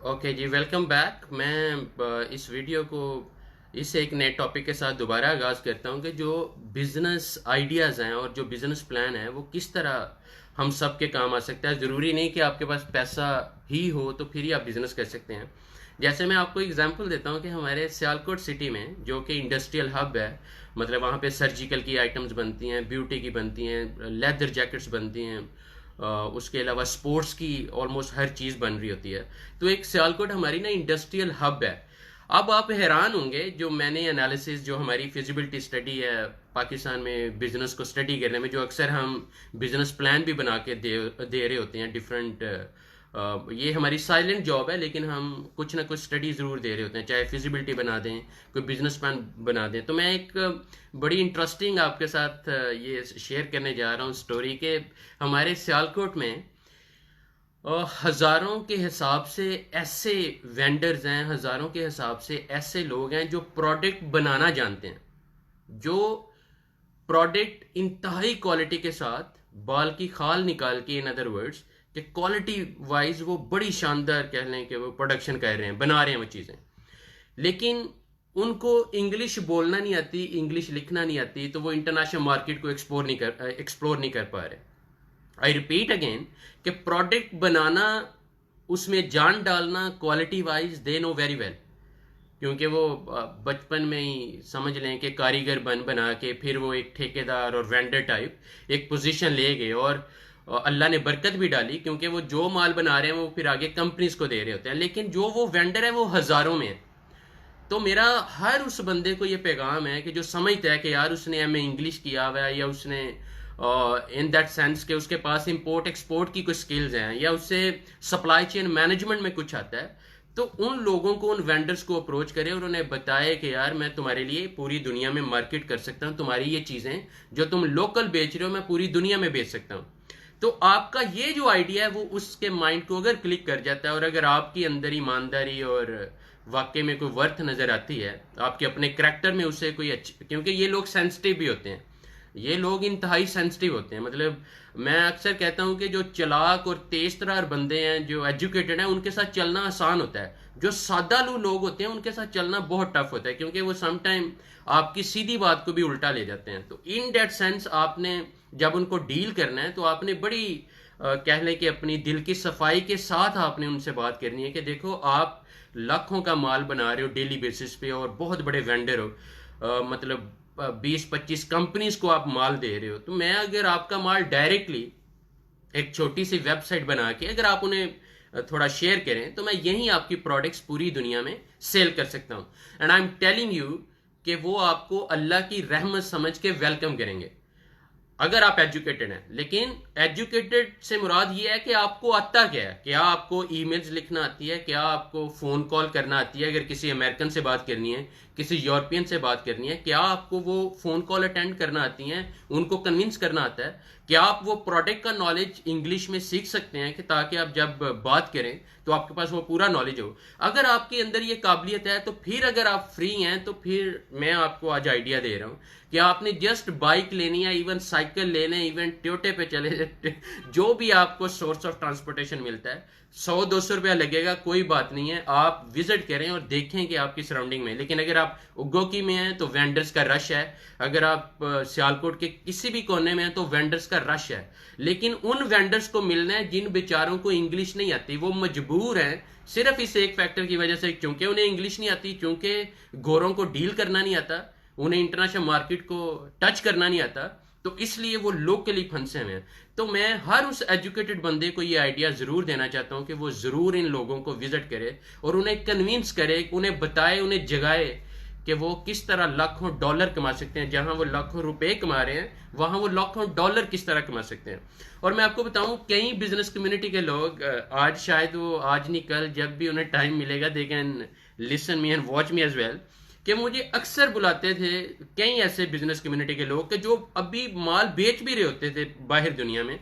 Okay जी, welcome back. मैं इस video को इस एक नए टॉपिक के साथ दोबारा आगाज़ करता हूँ कि जो बिज़नेस आइडियाज़ हैं और जो बिज़नेस प्लान है वो किस तरह हम सब के काम आ सकता है। ज़रूरी नहीं कि आपके पास पैसा ही हो तो फिर ही आप बिज़नेस कर सकते हैं। जैसे मैं आपको एग्जांपल देता हूँ कि हमारे सियालकोट सिटी में जो कि इंडस्ट्रियल हब है, मतलब वहाँ पे सर्जिकल की आइटम्स बनती हैं, ब्यूटी की बनती हैं, लेदर जैकेट्स बनती हैं, उसके अलावा स्पोर्ट्स की ऑलमोस्ट हर चीज़ बन रही होती है। तो एक सियालकोट हमारी ना इंडस्ट्रियल हब है। अब आप हैरान होंगे, जो मैंने एनालिसिस, जो हमारी फिजिबिलिटी स्टडी है पाकिस्तान में बिजनेस को स्टडी करने में, जो अक्सर हम बिजनेस प्लान भी बना के दे रहे होते हैं डिफरेंट, ये हमारी साइलेंट जॉब है लेकिन हम कुछ ना कुछ स्टडी ज़रूर दे रहे होते हैं, चाहे फिजिबिलिटी बना दें, कोई बिजनेस प्लान बना दें। तो मैं एक बड़ी इंटरेस्टिंग आपके साथ ये शेयर करने जा रहा हूँ स्टोरी के। हमारे सियालकोट में हज़ारों के हिसाब से ऐसे वेंडर्स हैं, हज़ारों के हिसाब से ऐसे लोग हैं जो प्रोडक्ट बनाना जानते हैं, जो प्रोडक्ट इंतहाई क्वालिटी के साथ बाल की खाल निकाल के, इन अदर वर्ड्स, कि क्वालिटी वाइज वो बड़ी शानदार कह लें कि वो प्रोडक्शन कर रहे हैं, बना रहे हैं वो चीज़ें, लेकिन उनको इंग्लिश बोलना नहीं आती, इंग्लिश लिखना नहीं आती, तो वो इंटरनेशनल मार्केट को एक्सप्लोर नहीं कर पा रहे। आई रिपीट अगेन कि प्रोडक्ट बनाना, उसमें जान डालना, quality wise they know very well, क्योंकि वो बचपन में ही समझ लें कि कारीगर बना के फिर वो एक ठेकेदार और वेंडर टाइप एक पोजीशन ले गए, और अल्लाह ने बरकत भी डाली क्योंकि वो जो माल बना रहे हैं वो फिर आगे कंपनीज को दे रहे होते हैं, लेकिन जो वो वेंडर है वो हज़ारों में है। तो मेरा हर उस बंदे को ये पैगाम है कि जो समझता है कि यार उसने एमए इंग्लिश किया हुआ है, या उसने इन दैट सेंस कि उसके पास इंपोर्ट एक्सपोर्ट की कुछ स्किल्स हैं, या उससे सप्लाई चेन मैनेजमेंट में कुछ आता है, तो उन लोगों को, उन वेंडर्स को अप्रोच करें और उन्हें बताए कि यार मैं तुम्हारे लिए पूरी दुनिया में मार्केट कर सकता हूँ, तुम्हारी ये चीज़ें जो तुम लोकल बेच रहे हो मैं पूरी दुनिया में बेच सकता हूँ। तो आपका ये जो आइडिया है वो उसके माइंड को अगर क्लिक कर जाता है, और अगर आपकी अंदर ईमानदारी और वाकई में कोई वर्थ नज़र आती है, आपके अपने करैक्टर में उसे कोई अच्छी, क्योंकि ये लोग सेंसिटिव भी होते हैं, ये लोग इंतहाई सेंसिटिव होते हैं। मतलब मैं अक्सर कहता हूं कि जो चलाक और तेज तरार बंदे हैं, जो एजुकेटेड हैं, उनके साथ चलना आसान होता है। जो सादालू लोग होते हैं उनके साथ चलना बहुत टफ होता है, क्योंकि वो सम टाइम आपकी सीधी बात को भी उल्टा ले जाते हैं। तो इन डेट सेंस आपने जब उनको डील करना है तो आपने बड़ी कह लें कि अपनी दिल की सफाई के साथ आपने उनसे बात करनी है कि देखो आप लाखों का माल बना रहे हो डेली बेसिस पे, और बहुत बड़े वेंडर हो, मतलब 20-25 कंपनीज को आप माल दे रहे हो। तो मैं अगर आपका माल डायरेक्टली एक छोटी सी वेबसाइट बना के अगर आप उन्हें थोड़ा शेयर करें, तो मैं यहीं आपकी प्रोडक्ट्स पूरी दुनिया में सेल कर सकता हूं। And I am telling you कि वो आपको अल्लाह की रहमत समझ के वेलकम करेंगे, अगर आप एजुकेटेड हैं। लेकिन एजुकेटेड से मुराद ये है कि आपको आता क्या है, क्या आपको ईमेल्स लिखना आती है, क्या आपको फोन कॉल करना आती है, अगर किसी अमेरिकन से बात करनी है, किसी यूरोपियन से बात करनी है, क्या आपको वो फोन कॉल अटेंड करना आती हैं, उनको कन्विंस करना आता है, क्या आप वो प्रोडक्ट का नॉलेज इंग्लिश में सीख सकते हैं कि ताकि आप जब बात करें तो आपके पास वो पूरा नॉलेज हो। अगर आपके अंदर ये काबिलियत है तो फिर अगर आप फ्री हैं तो फिर मैं आपको आज आइडिया दे रहा हूं कि आपने जस्ट बाइक लेनी है, इवन साइकिल ले लें, इवन टोयोटे पे चले, जो भी आपको सोर्स ऑफ ट्रांसपोर्टेशन मिलता है, 100-200 रुपया लगेगा, कोई बात नहीं है, आप विजिट करें और देखें कि आपकी सराउंडिंग में। लेकिन अगर आप उगोकी में हैं तो वेंडर्स का रश है, अगर आप सियालकोट के किसी भी कोने में हैं तो वेंडर्स का रश है। लेकिन उन वेंडर्स को मिलना है जिन बेचारों को इंग्लिश नहीं आती, वो मजबूर हैं सिर्फ इस एक फैक्टर की वजह से, क्योंकि उन्हें इंग्लिश नहीं आती, क्योंकि गोरों को डील करना नहीं आता, उन्हें इंटरनेशनल मार्केट को टच करना नहीं आता, तो इसलिए वो लोकली फंसे हुए हैं। तो मैं हर उस एजुकेटेड बंदे को ये आइडिया जरूर देना चाहता हूं कि वो जरूर इन लोगों को विजिट करे और उन्हें कन्विंस करे, उन्हें बताए, उन्हें जगाए कि वो किस तरह लाखों डॉलर कमा सकते हैं। जहां वो लाखों रुपए कमा रहे हैं वहां वो लाखों डॉलर किस तरह कमा सकते हैं। और मैं आपको बताऊं, कई बिजनेस कम्युनिटी के लोग आज, शायद वो आज नहीं कल, जब भी उन्हें टाइम मिलेगा, they can listen me and watch me as well, कि मुझे अक्सर बुलाते थे कई ऐसे बिजनेस कम्युनिटी के लोग कि जो अभी माल बेच भी रहे होते थे बाहर दुनिया में,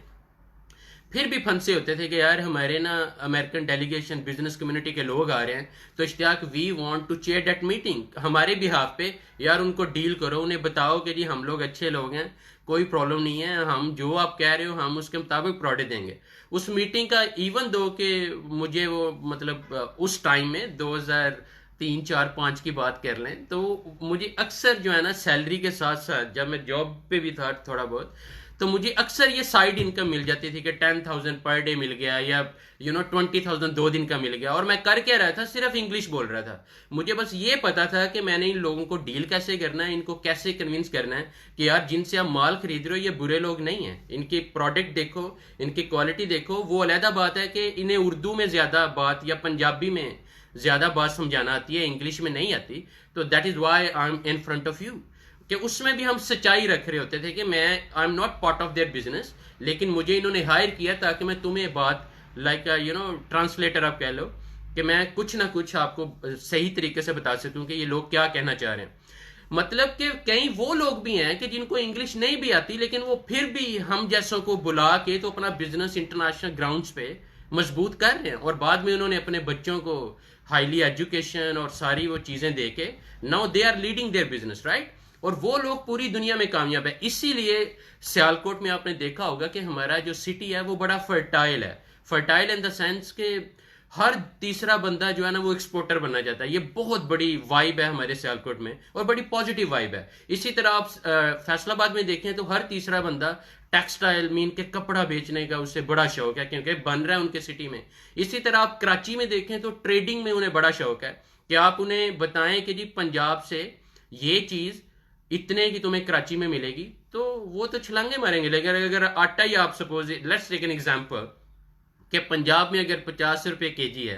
फिर भी फंसे होते थे कि यार हमारे ना अमेरिकन डेलीगेशन बिजनेस कम्युनिटी के लोग आ रहे हैं, तो Ishtiaq we want to chair that meeting, हमारे बिहाफ पे यार उनको डील करो, उन्हें बताओ कि जी हम लोग अच्छे लोग हैं, कोई प्रॉब्लम नहीं है, हम जो आप कह रहे हो हम उसके मुताबिक प्रोडक्ट देंगे। उस मीटिंग का इवन दो कि मुझे वो मतलब उस टाइम में 2003 4 5 की बात कर लें तो मुझे अक्सर जो है ना सैलरी के साथ साथ जब मैं जॉब पे भी था थोड़ा बहुत तो मुझे अक्सर ये साइड इनकम मिल जाती थी कि 10,000 पर डे मिल गया या 20,000 2 दिन का मिल गया। और मैं कर क्या रहा था, सिर्फ इंग्लिश बोल रहा था। मुझे बस ये पता था कि मैंने इन लोगों को डील कैसे करना है, इनको कैसे कन्विंस करना है कि यार जिनसे आप माल खरीद रहे हो ये बुरे लोग नहीं हैं, इनकी प्रोडक्ट देखो, इनकी क्वालिटी देखो। वो अलहदा बात है कि इन्हें उर्दू में ज्यादा बात या पंजाबी में ज्यादा बात समझाना आती है, इंग्लिश में नहीं आती। तो that is why I am in front of you कि उसमें भी हम सच्चाई रख रहे होते थे कि मैं I am not part of their business, लेकिन मुझे इन्होंने हायर किया ताकि मैं तुम्हें बात लाइक ट्रांसलेटर आप कह लो कि मैं कुछ ना कुछ आपको सही तरीके से बता सकूं कि ये लोग क्या कहना चाह रहे हैं। मतलब कि कई वो लोग भी हैं कि जिनको इंग्लिश नहीं भी आती लेकिन वो फिर भी हम जैसों को बुला के तो अपना बिजनेस इंटरनेशनल ग्राउंड्स पे मजबूत कर रहे हैं। और बाद में उन्होंने अपने बच्चों को हाईली एजुकेशन और सारी वो चीजें दे के now they are leading their business, right. और वो लोग पूरी दुनिया में कामयाब है। इसीलिए सियालकोट में आपने देखा होगा कि हमारा जो सिटी है वो बड़ा फर्टाइल है। फर्टाइल इन द सेंस के हर तीसरा बंदा जो है ना वो एक्सपोर्टर बनना चाहता है। ये बहुत बड़ी वाइब है हमारे सियालकोट में और बड़ी पॉजिटिव वाइब है। इसी तरह आप फैसलाबाद में देखें तो हर तीसरा बंदा टेक्सटाइल मीन के कपड़ा बेचने का उससे बड़ा शौक है क्योंकि बन रहा है उनके सिटी में। इसी तरह आप कराची में देखें तो ट्रेडिंग में उन्हें बड़ा शौक है कि आप उन्हें बताएं कि जी पंजाब से ये चीज इतने की तुम्हें कराची में मिलेगी तो वो तो छलांगे मारेंगे। लेकिन अगर आटा ही आप suppose let's take an example कि पंजाब में अगर 50 रुपए केजी है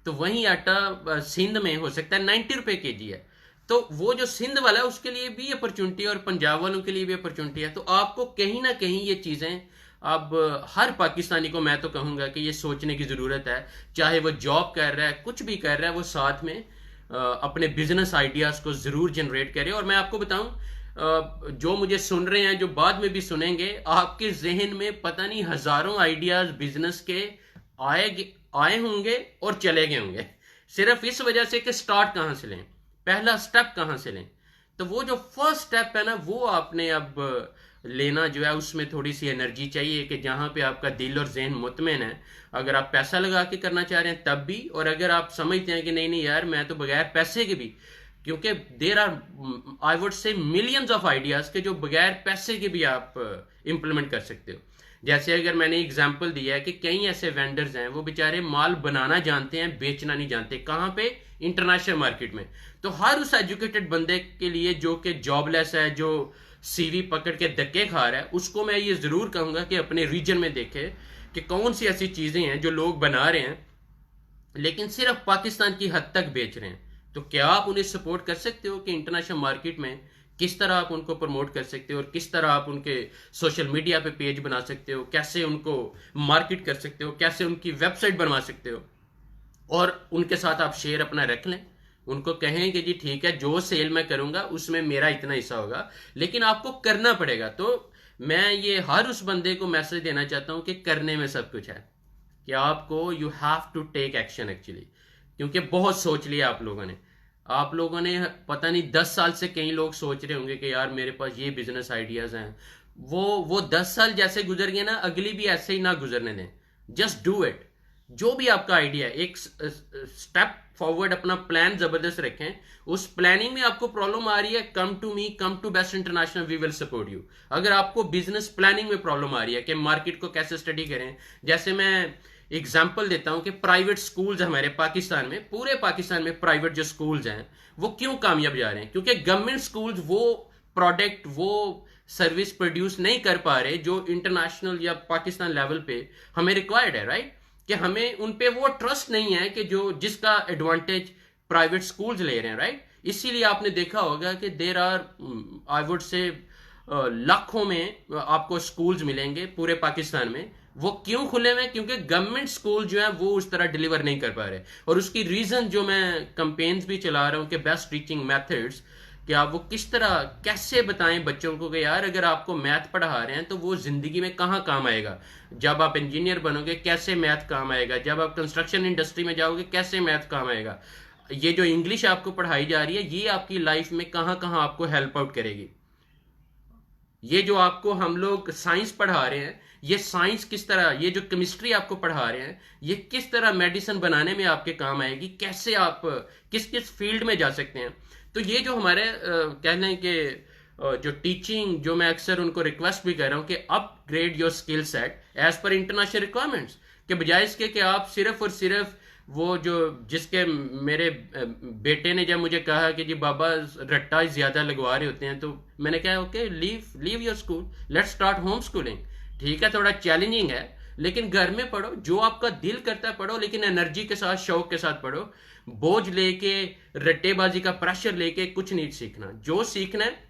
तो वही आटा सिंध में हो सकता है 90 रुपए केजी है। तो वो जो सिंध वाला है उसके लिए भी अपॉर्चुनिटी है और पंजाब वालों के लिए भी अपॉर्चुनिटी है। तो आपको कहीं ना कहीं ये चीजें अब हर पाकिस्तानी को मैं तो कहूंगा कि ये सोचने की जरूरत है। चाहे वो जॉब कर रहा है कुछ भी कर रहा है वो साथ में अपने बिजनेस आइडियाज को जरूर जनरेट करे। और मैं आपको बताऊं जो मुझे सुन रहे हैं जो बाद में भी सुनेंगे आपके जहन में पता नहीं हजारों आइडियाज बिजनेस के आए होंगे और चले गए होंगे सिर्फ इस वजह से कि स्टार्ट कहां से लें, पहला स्टेप कहां से लें। तो वो जो फर्स्ट स्टेप है ना वो आपने अब लेना जो है उसमें थोड़ी सी एनर्जी चाहिए कि जहां पे आपका दिल और जहन मुतमईन है। अगर आप पैसा लगा के करना चाह रहे हैं तब भी, और अगर आप समझते हैं कि नहीं नहीं यार मैं तो बगैर पैसे के भी, क्योंकि there are I would say millions of ideas के जो बगैर पैसे के भी आप इंप्लीमेंट कर सकते हो। जैसे अगर मैंने एग्जांपल दिया है कि कई ऐसे वेंडर्स हैं वो बेचारे माल बनाना जानते हैं बेचना नहीं जानते। कहां पे? इंटरनेशनल मार्केट में। तो हर उस एजुकेटेड बंदे के लिए जो कि जॉबलेस है, जो सीवी पकड़ के धक्के खा रहा है, उसको मैं ये जरूर कहूंगा कि अपने रीजन में देखे कि कौन सी ऐसी चीजें हैं जो लोग बना रहे हैं लेकिन सिर्फ पाकिस्तान की हद तक बेच रहे हैं। तो क्या आप उन्हें सपोर्ट कर सकते हो कि इंटरनेशनल मार्केट में किस तरह आप उनको प्रमोट कर सकते हो और किस तरह आप उनके सोशल मीडिया पे पेज बना सकते हो, कैसे उनको मार्केट कर सकते हो, कैसे उनकी वेबसाइट बनवा सकते हो। और उनके साथ आप शेयर अपना रख लें, उनको कहें कि जी ठीक है जो सेल मैं करूंगा उसमें मेरा इतना हिस्सा होगा, लेकिन आपको करना पड़ेगा। तो मैं ये हर उस बंदे को मैसेज देना चाहता हूं कि करने में सब कुछ है, कि आपको you have to take action actually. क्योंकि बहुत सोच लिया आप लोगों ने पता नहीं 10 साल से कई लोग सोच रहे होंगे कि यार मेरे पास ये बिजनेस आइडियाज हैं। वो 10 साल जैसे गुजर गए ना, अगली भी ऐसे ही ना गुजरने दें। Just do it. जो भी आपका आइडिया है एक स्टेप फॉरवर्ड, अपना प्लान जबरदस्त रखें। उस प्लानिंग में आपको प्रॉब्लम आ रही है, come to me, come to best international, we will support you. अगर आपको बिजनेस प्लानिंग में प्रॉब्लम आ रही है कि मार्केट को कैसे स्टडी करें, जैसे मैं एग्जाम्पल देता हूं कि प्राइवेट स्कूल्स हमारे पाकिस्तान में, पूरे पाकिस्तान में प्राइवेट जो स्कूल्स हैं वो क्यों कामयाब जा रहे हैं? क्योंकि गवर्नमेंट स्कूल्स वो प्रोडक्ट, वो सर्विस प्रोड्यूस नहीं कर पा रहे जो इंटरनेशनल या पाकिस्तान लेवल पे हमें रिक्वायर्ड है, राइट। कि हमें उन पे वो ट्रस्ट नहीं है कि जो जिसका एडवांटेज प्राइवेट स्कूल्स ले रहे हैं, राइट। इसीलिए आपने देखा होगा कि there are I would say लाखों में आपको स्कूल्स मिलेंगे पूरे पाकिस्तान में। वो क्यों खुले हुए? क्योंकि गवर्नमेंट स्कूल जो है वो उस तरह डिलीवर नहीं कर पा रहे। और उसकी रीजन जो मैं कंपेन्स भी चला रहा हूं कि बेस्ट टीचिंग मेथड्स, कि आप वो किस तरह कैसे बताएं बच्चों को कि यार अगर आपको मैथ पढ़ा रहे हैं तो वो जिंदगी में कहाँ काम आएगा। जब आप इंजीनियर बनोगे कैसे मैथ काम आएगा, जब आप कंस्ट्रक्शन इंडस्ट्री में जाओगे कैसे मैथ काम आएगा। ये जो इंग्लिश आपको पढ़ाई जा रही है ये आपकी लाइफ में कहाँ कहाँ आपको हेल्प आउट करेगी। ये जो आपको हम लोग साइंस पढ़ा रहे हैं ये साइंस किस तरह, ये जो केमिस्ट्री आपको पढ़ा रहे हैं ये किस तरह मेडिसिन बनाने में आपके काम आएगी, कैसे आप किस किस फील्ड में जा सकते हैं। तो ये जो हमारे कह लें कि जो टीचिंग, जो मैं अक्सर उनको रिक्वेस्ट भी कर रहा हूँ कि upgrade your skill set as per international requirements, के बजाय इसके कि आप सिर्फ और सिर्फ वो जो जिसके मेरे बेटे ने जब मुझे कहा कि जी बाबा रट्टा ज़्यादा लगवा रहे होते हैं, तो मैंने कहा okay leave your school, let's start home schooling. ठीक है, थोड़ा चैलेंजिंग है, लेकिन घर में पढ़ो, जो आपका दिल करता है पढ़ो, लेकिन एनर्जी के साथ, शौक के साथ पढ़ो। बोझ लेके, रट्टेबाजी का प्रेशर लेके कुछ नहीं सीखना। जो सीखना है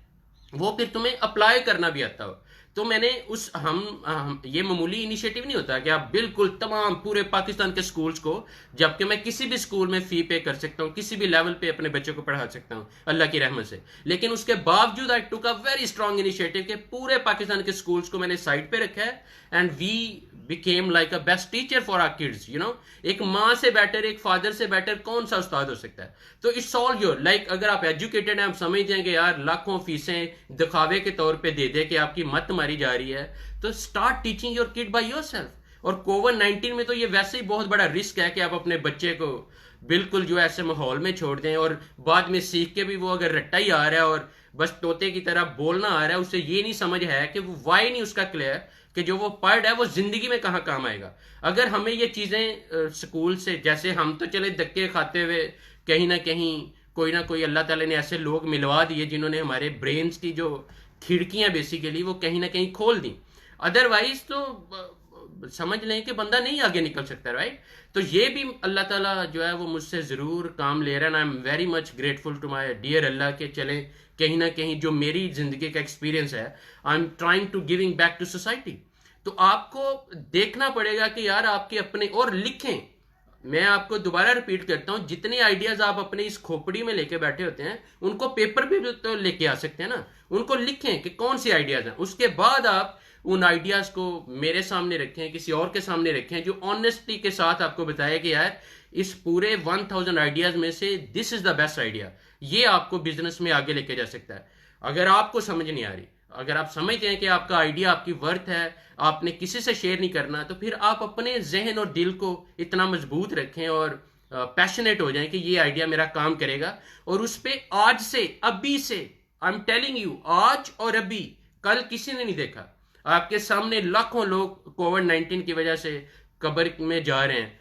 वो फिर तुम्हें अप्लाई करना भी आता हो। तो मैंने हम ये मामूली इनिशिएटिव नहीं होता कि आप बिल्कुल तमाम पूरे पाकिस्तान के स्कूल्स को, जबकि मैं किसी भी स्कूल में फी पे कर सकता हूँ, किसी भी लेवल पे अपने बच्चों को पढ़ा सकता हूँ अल्लाह की रहमत से, लेकिन उसके बावजूद आई टुक अ वेरी स्ट्रांग इनिशिएटिव के पूरे पाकिस्तान के स्कूल्स को मैंने साइड पे रखा है, and we became like a best teacher for our kids. You know, एक माँ से बेटर, एक फादर से बेटर कौन सा उस्ताद हो सकता है। तो इट्स ऑल योर, लाइक अगर आप एजुकेटेड हैं, आप समझते हैं कि यार लाखों फीसें दिखावे के तौर पे दे दे के आपकी मत मारी जा रही है, तो start teaching your kid by yourself. और कोविड-19 में तो ये वैसे ही बहुत बड़ा रिस्क है कि आप अपने बच्चे को बिल्कुल जो ऐसे माहौल में छोड़ दें, और बाद में सीख के भी वो अगर रट्टा ही आ रहा है और बस तोते की तरह बोलना आ रहा है, उसे ये नहीं समझ है कि वो वाई नहीं उसका क्लियर कि जो वो पढ़ है वो जिंदगी में कहाँ काम आएगा। अगर हमें ये चीजें स्कूल से, जैसे हम तो चले धक्के खाते हुए कहीं ना कहीं कोई ना कोई अल्लाह ताला ने ऐसे लोग मिलवा दिए जिन्होंने हमारे ब्रेन्स की जो खिड़कियां बेसिकली वो कहीं ना कहीं खोल दी, अदरवाइज तो समझ लें कि बंदा नहीं आगे निकल सकता, राइट। तो ये भी अल्लाह ताला जो है वो मुझसे ज़रूर काम ले रहा है, I am very much grateful to my dear Allah के चले कहीं ना कहीं जो मेरी ज़िंदगी का एक्सपीरियंस है, I am trying to giving back to society. तो आपको देखना पड़ेगा कि यार आपके अपने, और लिखें, मैं आपको दोबारा रिपीट करता हूं, जितने आइडियाज आप अपने इस खोपड़ी में लेके बैठे होते हैं उनको पेपर पे भी तो लेके आ सकते हैं ना, उनको लिखें कि कौन सी आइडियाज हैं, उसके बाद आप उन आइडियाज को मेरे सामने रखें, किसी और के सामने रखें जो ऑनेस्टी के साथ आपको बताया कि यार इस पूरे 1000 आइडियाज में से this is the best idea, ये आपको बिजनेस में आगे लेके जा सकता है। अगर आपको समझ नहीं आ रही, अगर आप समझते हैं कि आपका आइडिया आपकी वर्थ है, आपने किसी से शेयर नहीं करना, तो फिर आप अपने जहन और दिल को इतना मजबूत रखें और पैशनेट हो जाएं कि ये आइडिया मेरा काम करेगा, और उस पर आज से, अभी से, आई एम टेलिंग यू, आज और अभी, कल किसी ने नहीं देखा। आपके सामने लाखों लोग कोविड-19 की वजह से कब्र में जा रहे हैं,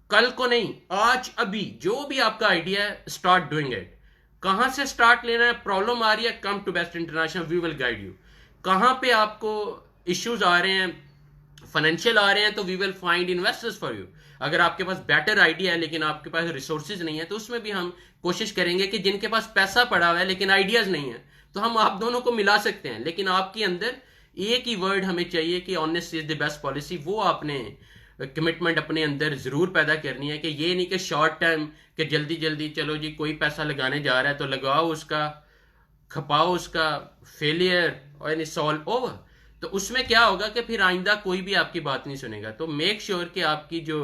कल को नहीं, आज अभी जो भी आपका आइडिया है स्टार्ट डूइंग इट। कहां से स्टार्ट लेना है, प्रॉब्लम आ रही है, come to best international, we will guide you. कहां पे आपको इश्यूज आ रहे हैं, फाइनेंशियल आ रहे हैं, तो we will find investors for you. अगर आपके पास बेटर आइडिया है लेकिन आपके पास रिसोर्सेज नहीं है, तो उसमें भी हम कोशिश करेंगे कि जिनके पास पैसा पड़ा हुआ है लेकिन आइडियाज नहीं है, तो हम आप दोनों को मिला सकते हैं। लेकिन आपके अंदर एक ही वर्ड हमें चाहिए कि honest is the best policy. वो आपने कमिटमेंट अपने अंदर जरूर पैदा करनी है कि ये नहीं कि शॉर्ट टाइम कि जल्दी जल्दी चलो जी कोई पैसा लगाने जा रहा है तो लगाओ उसका, खपाओ उसका, फेलियर और सॉल्व ओवर। तो उसमें क्या होगा कि फिर आइंदा कोई भी आपकी बात नहीं सुनेगा। तो मेक श्योर कि आपकी जो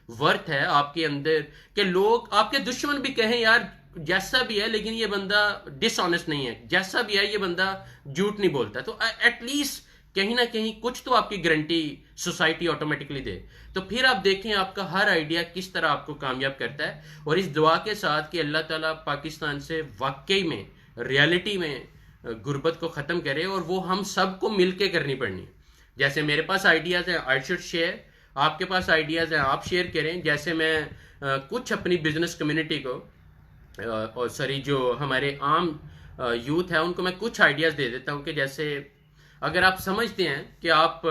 वर्थ है आपके अंदर, के लोग, आपके दुश्मन भी कहें यार जैसा भी है लेकिन ये बंदा डिसऑनेस्ट नहीं है, जैसा भी है ये बंदा झूठ नहीं बोलता, तो एटलीस्ट कहीं ना कहीं कुछ तो आपकी गारंटी सोसाइटी ऑटोमेटिकली दे। तो फिर आप देखें आपका हर आइडिया किस तरह आपको कामयाब करता है। और इस दुआ के साथ कि अल्लाह ताला पाकिस्तान से वाकई में, रियलिटी में गुर्बत को ख़त्म करे, और वो हम सबको मिलके करनी पड़नी। जैसे मेरे पास आइडियाज़ हैं, आई शुड शेयर, आपके पास आइडियाज़ हैं, आप शेयर करें। जैसे मैं कुछ अपनी बिजनेस कम्युनिटी को और सॉरी जो हमारे आम यूथ है उनको मैं कुछ आइडियाज़ दे देता हूँ कि जैसे अगर आप समझते हैं कि आप,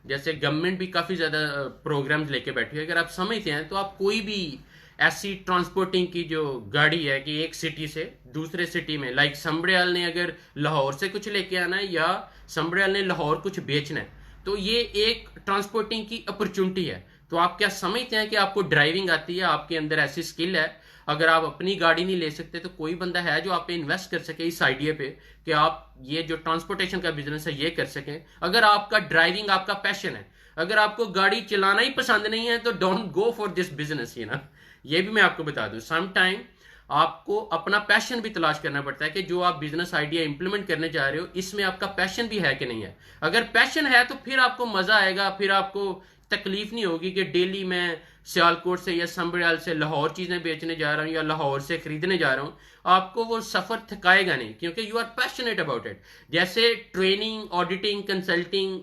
जैसे गवर्नमेंट भी काफ़ी ज़्यादा प्रोग्राम्स लेके बैठी है, अगर आप समझते हैं तो आप कोई भी ऐसी ट्रांसपोर्टिंग की जो गाड़ी है कि एक सिटी से दूसरे सिटी में, लाइक संबड़ियाल ने अगर लाहौर से कुछ लेके आना है या संबड़ियाल ने लाहौर कुछ बेचना है, तो ये एक ट्रांसपोर्टिंग की अपॉर्चुनिटी है। तो आप क्या समझते हैं कि आपको ड्राइविंग आती है, आपके अंदर ऐसी स्किल है, अगर आप अपनी गाड़ी नहीं ले सकते तो कोई बंदा है जो आप पे इन्वेस्ट कर सके इस आइडिया पे कि आप ये जो ट्रांसपोर्टेशन का बिजनेस है ये कर सकें। अगर आपका ड्राइविंग आपका पैशन है, अगर आपको गाड़ी चलाना ही पसंद नहीं है तो don't go for this business, ये ना, ये भी मैं आपको बता दूं। सम टाइम आपको अपना पैशन भी तलाश करना पड़ता है कि जो आप बिजनेस आइडिया इंप्लीमेंट करने जा रहे हो इसमें आपका पैशन भी है कि नहीं है। अगर पैशन है तो फिर आपको मजा आएगा, फिर आपको तकलीफ नहीं होगी कि डेली मैं सियालकोट से या संबड़ियाल से लाहौर चीजें बेचने जा रहा हूँ या लाहौर से खरीदने जा रहा हूँ। आपको वो सफर थकाएगा नहीं क्योंकि you are passionate about it. जैसे training, auditing, consulting,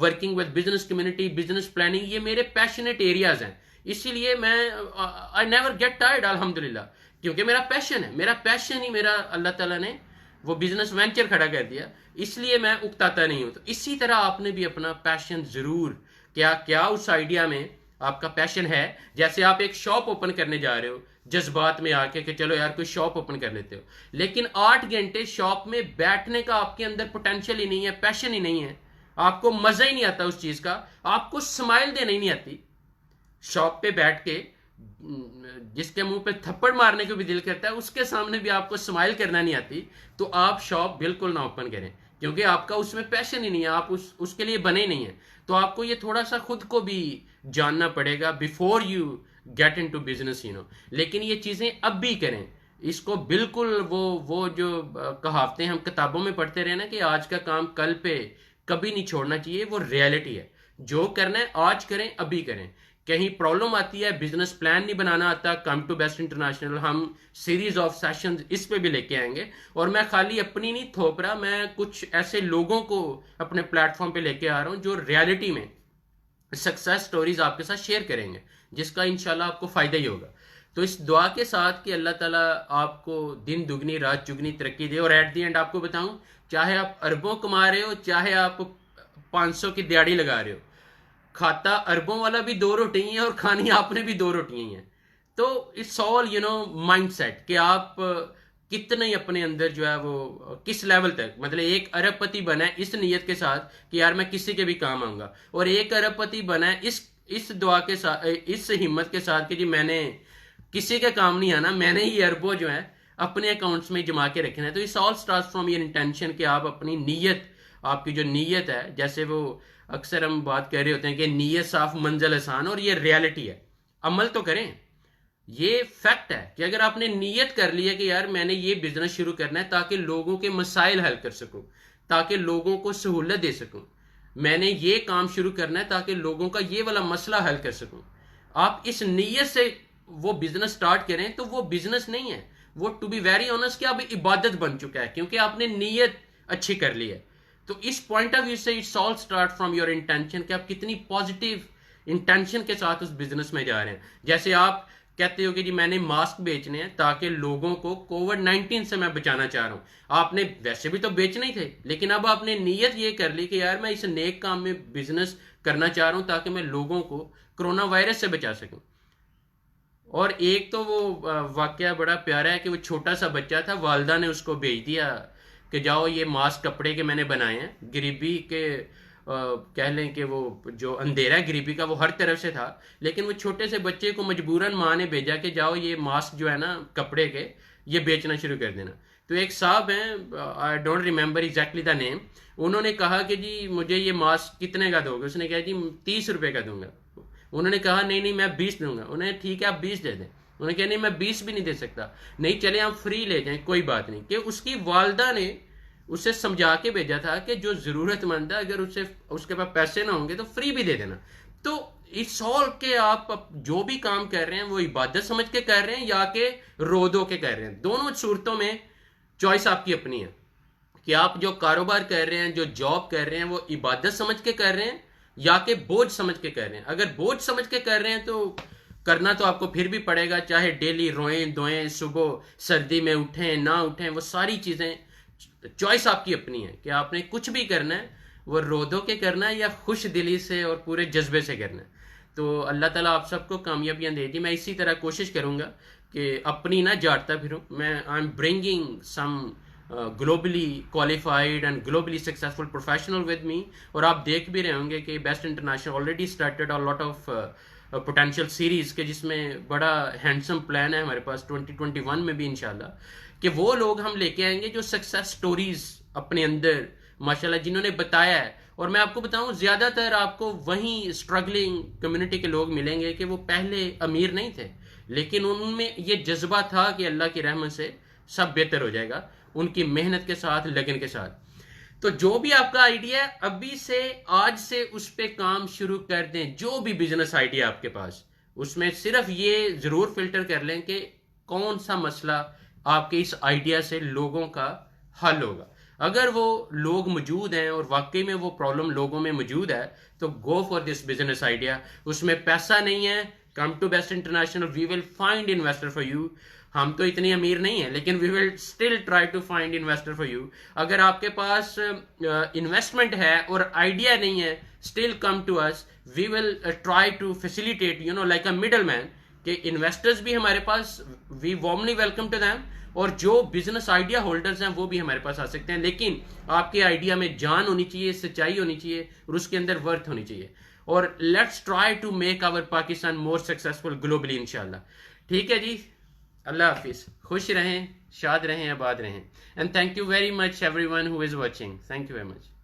working with business community, business planning, ये मेरे पैशनेट एरियाज हैं। इसीलिए मैं आई नेवर गेट टायर्ड अल्हम्दुलिल्लाह, क्योंकि मेरा पैशन है। मेरा पैशन ही मेरा अल्लाह ताला ने वो बिजनेस वेंचर खड़ा कर दिया, इसलिए मैं उकताता नहीं हूं। तो इसी तरह आपने भी अपना पैशन जरूर, क्या क्या उस आइडिया में आपका पैशन है। जैसे आप एक शॉप ओपन करने जा रहे हो जज्बात में आके कि चलो यार कोई शॉप ओपन कर लेते हो, लेकिन 8 घंटे शॉप में बैठने का आपके अंदर पोटेंशियल ही नहीं है, पैशन ही नहीं है, आपको मजा ही नहीं आता उस चीज का, आपको स्माइल देना ही नहीं आती। शॉप पे बैठ के जिसके मुंह पे थप्पड़ मारने को भी दिल करता है उसके सामने भी आपको स्माइल करना नहीं आती, तो आप शॉप बिल्कुल ना ओपन करें, क्योंकि आपका उसमें पैशन ही नहीं है, आप उसके लिए बने नहीं है। तो आपको ये थोड़ा सा खुद को भी जानना पड़ेगा before you get into business, लेकिन ये चीजें अब भी करें। इसको बिल्कुल वो जो कहावतें हम किताबों में पढ़ते रहे ना कि आज का काम कल पे कभी नहीं छोड़ना चाहिए, वो रियलिटी है। जो करना है आज करें, अभी करें। कहीं प्रॉब्लम आती है, बिजनेस प्लान नहीं बनाना आता, कम टू बेस्ट इंटरनेशनल हम सीरीज ऑफ सेशंस इस पे भी लेके आएंगे। और मैं खाली अपनी नहीं थोप रहा, मैं कुछ ऐसे लोगों को अपने प्लेटफॉर्म पे लेके आ रहा हूं जो रियलिटी में सक्सेस स्टोरीज आपके साथ शेयर करेंगे, जिसका इंशाल्लाह आपको फायदा ही होगा। तो इस दुआ के साथ कि अल्लाह ताला आपको दिन दुगनी रात चुगनी तरक्की दे। और एट दी एंड आपको बताऊं, चाहे आप अरबों कमा रहे हो, चाहे आप 500 की दिहाड़ी लगा रहे हो, खाता अरबों वाला भी 2 रोटी है और खानी आपने भी 2 रोटियां ही हैं। तो इट्स ऑल माइंड सेट कि आप कितने अपने अंदर जो है वो किस लेवल तक, मतलब 1 अरबपति बना है इस नीयत के साथ कि यार मैं किसी के भी काम आऊंगा, और 1 अरबपति बना है इस दुआ के साथ, इस हिम्मत के साथ कि जी मैंने किसी के काम नहीं आना, मैंने ही अरबों जो है अपने अकाउंट्स में जमा के रखना है। तो it's all start from your intention कि आप अपनी नीयत, आपकी जो नीयत है, जैसे वो अक्सर हम बात कर रहे होते हैं कि नीयत साफ मंजिल आसान, और ये रियलिटी है। अमल तो करें, ये फैक्ट है कि अगर आपने नीयत कर ली है कि यार मैंने ये बिजनेस शुरू करना है ताकि लोगों के मसाइल हल कर सकूं, ताकि लोगों को सहूलत दे सकूं, मैंने ये काम शुरू करना है ताकि लोगों का ये वाला मसला हल कर सकूं, आप इस नीयत से वो बिजनेस स्टार्ट करें, तो वो बिजनेस नहीं है, वो टू बी वेरी ऑनेस्ट कि अब इबादत बन चुका है, क्योंकि आपने नीयत अच्छी कर ली है। तो इस पॉइंट ऑफ व्यू से it's all start from your intention कि आप कितनी पॉजिटिव इंटेंशन के साथ उस बिजनेस में जा रहे हैं। जैसे आप कहते हो कि जी मैंने मास्क बेचने हैं ताकि लोगों को कोविड-19 से मैं बचाना चाह रहा हूं, आपने वैसे भी तो बेचने ही थे, लेकिन अब आपने नीयत ये कर ली कि यार मैं इस नेक काम में बिजनेस करना चाह रहा हूं ताकि मैं लोगों को कोरोना वायरस से बचा सकूं। और एक तो वो वाकया बड़ा प्यारा है कि वो छोटा सा बच्चा था, वालदा ने उसको भेज दिया कि जाओ ये मास्क कपड़े के मैंने बनाए हैं। गरीबी के कह लें कि वो जो अंधेरा गरीबी का वो हर तरफ से था, लेकिन वो छोटे से बच्चे को मजबूरन माँ ने भेजा कि जाओ ये मास्क जो है ना कपड़े के, ये बेचना शुरू कर देना। तो एक साहब हैं, I don't remember exactly the name, उन्होंने कहा कि जी मुझे ये मास्क कितने का दोगे? उसने कहा जी 30 रुपए का दूंगा। उन्होंने कहा नहीं नहीं मैं 20 दूंगा। उन्हें ठीक है आप 20 दे दें। उन्होंने कहा नहीं मैं 20 भी नहीं दे सकता। नहीं चले आप फ्री ले जाएं, कोई बात नहीं। कि उसकी वालदा ने उसे समझा के भेजा था कि जो जरूरतमंद है अगर उसे उसके पास पैसे ना होंगे तो फ्री भी दे देना। तो इट्स ऑल के आप जो भी काम कर रहे हैं वो इबादत समझ के कर रहे हैं या के रो धो के कर रहे हैं, दोनों सूरतों में चॉइस आपकी अपनी है कि आप जो कारोबार कर रहे हैं, जो जॉब कर रहे हैं, वो इबादत समझ के कर रहे हैं या कि बोझ समझ के कर रहे हैं। अगर बोझ समझ के कर रहे हैं तो करना तो आपको फिर भी पड़ेगा, चाहे डेली रोएं धोएं, सुबह सर्दी में उठें ना उठें, वो सारी चीजें चॉइस आपकी अपनी है कि आपने कुछ भी करना है वो रोदो के करना है या खुश दिली से और पूरे जज्बे से करना है। तो अल्लाह ताला आप सबको कामयाबियां दे दी। मैं इसी तरह कोशिश करूंगा कि अपनी ना जाटता फिरूं। मैं I am bringing some globally qualified and globally successful professional with me. और आप देख भी रहे होंगे कि Best International already started a lot of potential series के, जिसमें बड़ा हैंडसम प्लान है हमारे पास 2021 में भी इंशाल्लाह कि वो लोग हम लेके आएंगे जो सक्सेस स्टोरीज अपने अंदर माशाल्लाह जिन्होंने बताया है। और मैं आपको बताऊं ज्यादातर आपको वहीं स्ट्रगलिंग कम्युनिटी के लोग मिलेंगे कि वो पहले अमीर नहीं थे लेकिन उनमें ये जज्बा था कि अल्लाह की रहमत से सब बेहतर हो जाएगा, उनकी मेहनत के साथ, लगन के साथ। तो जो भी आपका आइडिया है, अभी से, आज से उस पर काम शुरू कर दें। जो भी बिजनेस आइडिया आपके पास, उसमें सिर्फ ये जरूर फिल्टर कर लें कि कौन सा मसला आपके इस आइडिया से लोगों का हल होगा। अगर वो लोग मौजूद हैं और वाकई में वो प्रॉब्लम लोगों में मौजूद है, तो go for this business idea. उसमें पैसा नहीं है, come to best international, we will find investor for you. हम तो इतने अमीर नहीं है, लेकिन we will still try to find investor for you. अगर आपके पास इन्वेस्टमेंट है और आइडिया नहीं है, still come to us, we will try to facilitate, you know, like a middle man, कि इन्वेस्टर्स भी हमारे पास, we warmly welcome to them, और जो बिजनेस आइडिया होल्डर्स हैं वो भी हमारे पास आ सकते हैं। लेकिन आपके आइडिया में जान होनी चाहिए, सच्चाई होनी चाहिए, और उसके अंदर वर्थ होनी चाहिए। और let's try to make our Pakistan more successful globally इंशाल्लाह। ठीक है जी, अल्लाह हाफिज, खुश रहें, शाद रहें, आबाद रहें, and thank you very much everyone who is watching. Thank you very much.